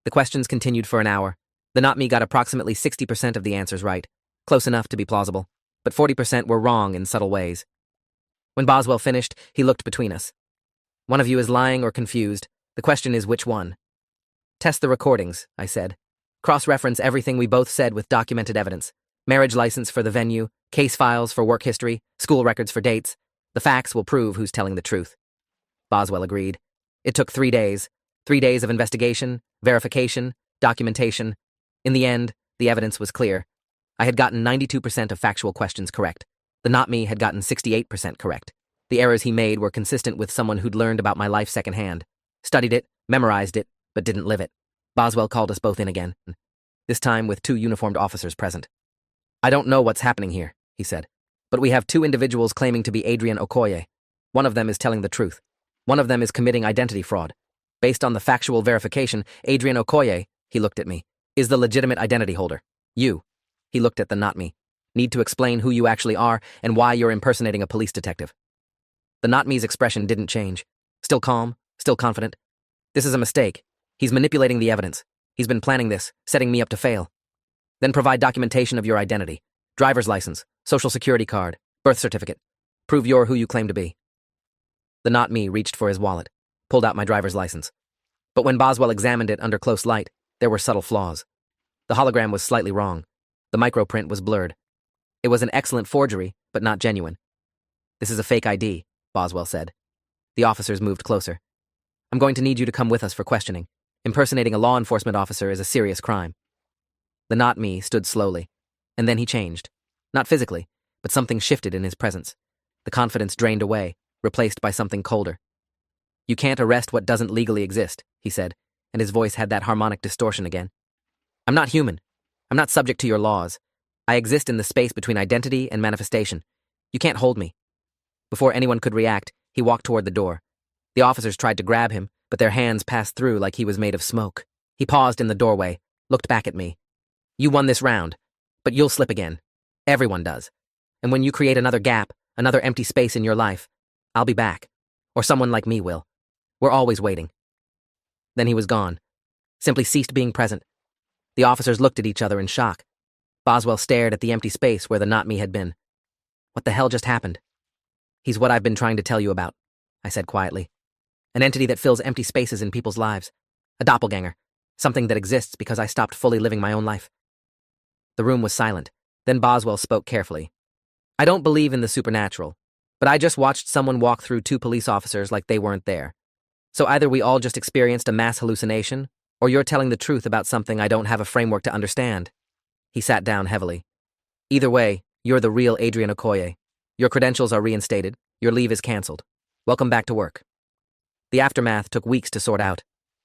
The questions continued for an hour. The not me got approximately 60% of the answers right, close enough to be plausible, but 40% were wrong in subtle ways. When Boswell finished, he looked between us. One of you is lying or confused. The question is which one? Test the recordings, I said. Cross-reference everything we both said with documented evidence. Marriage license for the venue, case files for work history, school records for dates. The facts will prove who's telling the truth. Boswell agreed. It took 3 days. 3 days of investigation, verification, documentation. In the end, the evidence was clear. I had gotten 92% of factual questions correct. The not me had gotten 68% correct. The errors he made were consistent with someone who'd learned about my life secondhand. Studied it, memorized it, but didn't live it. Boswell called us both in again, this time with 2 uniformed officers present. I don't know what's happening here, he said, but we have 2 individuals claiming to be Adrian Okoye. One of them is telling the truth. One of them is committing identity fraud. Based on the factual verification, Adrian Okoye, he looked at me, is the legitimate identity holder. You, he looked at the not me, need to explain who you actually are and why you're impersonating a police detective. The not me's expression didn't change. Still calm, still confident. This is a mistake. He's manipulating the evidence. He's been planning this, setting me up to fail. Then provide documentation of your identity. Driver's license, social security card, birth certificate. Prove you're who you claim to be. The not me reached for his wallet, pulled out my driver's license. But when Boswell examined it under close light, there were subtle flaws. The hologram was slightly wrong. The microprint was blurred. It was an excellent forgery, but not genuine. This is a fake ID, Boswell said. The officers moved closer. I'm going to need you to come with us for questioning. Impersonating a law enforcement officer is a serious crime. The not me stood slowly, and then he changed. Not physically, but something shifted in his presence. The confidence drained away, replaced by something colder. You can't arrest what doesn't legally exist, he said, and his voice had that harmonic distortion again. I'm not human. I'm not subject to your laws. I exist in the space between identity and manifestation. You can't hold me. Before anyone could react, he walked toward the door. The officers tried to grab him, but their hands passed through like he was made of smoke. He paused in the doorway, looked back at me. You won this round, but you'll slip again. Everyone does. And when you create another gap, another empty space in your life, I'll be back. Or someone like me will. We're always waiting. Then he was gone. Simply ceased being present. The officers looked at each other in shock. Boswell stared at the empty space where the not me had been. What the hell just happened? He's what I've been trying to tell you about, I said quietly. An entity that fills empty spaces in people's lives. A doppelganger. Something that exists because I stopped fully living my own life. The room was silent. Then Boswell spoke carefully. I don't believe in the supernatural, but I just watched someone walk through 2 police officers like they weren't there. So either we all just experienced a mass hallucination, or you're telling the truth about something I don't have a framework to understand. He sat down heavily. Either way, you're the real Adrian Okoye. Your credentials are reinstated. Your leave is canceled. Welcome back to work. The aftermath took weeks to sort out.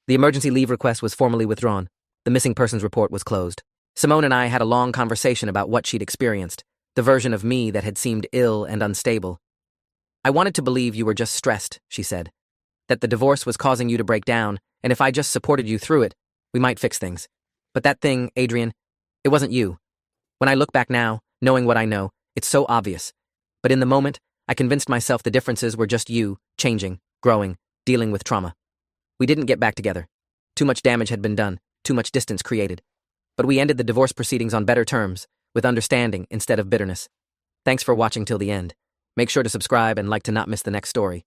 The emergency leave request was formally withdrawn. The missing persons report was closed. Simone and I had a long conversation about what she'd experienced, the version of me that had seemed ill and unstable. "I wanted to believe you were just stressed," she said, "that the divorce was causing you to break down, and if I just supported you through it, we might fix things. But that thing, Adrian, it wasn't you. When I look back now, knowing what I know, it's so obvious. But in the moment, I convinced myself the differences were just you, changing, growing, dealing with trauma. We didn't get back together. Too much damage had been done, too much distance created. But we ended the divorce proceedings on better terms, with understanding instead of bitterness. Thanks for watching till the end. Make sure to subscribe and like to not miss the next story.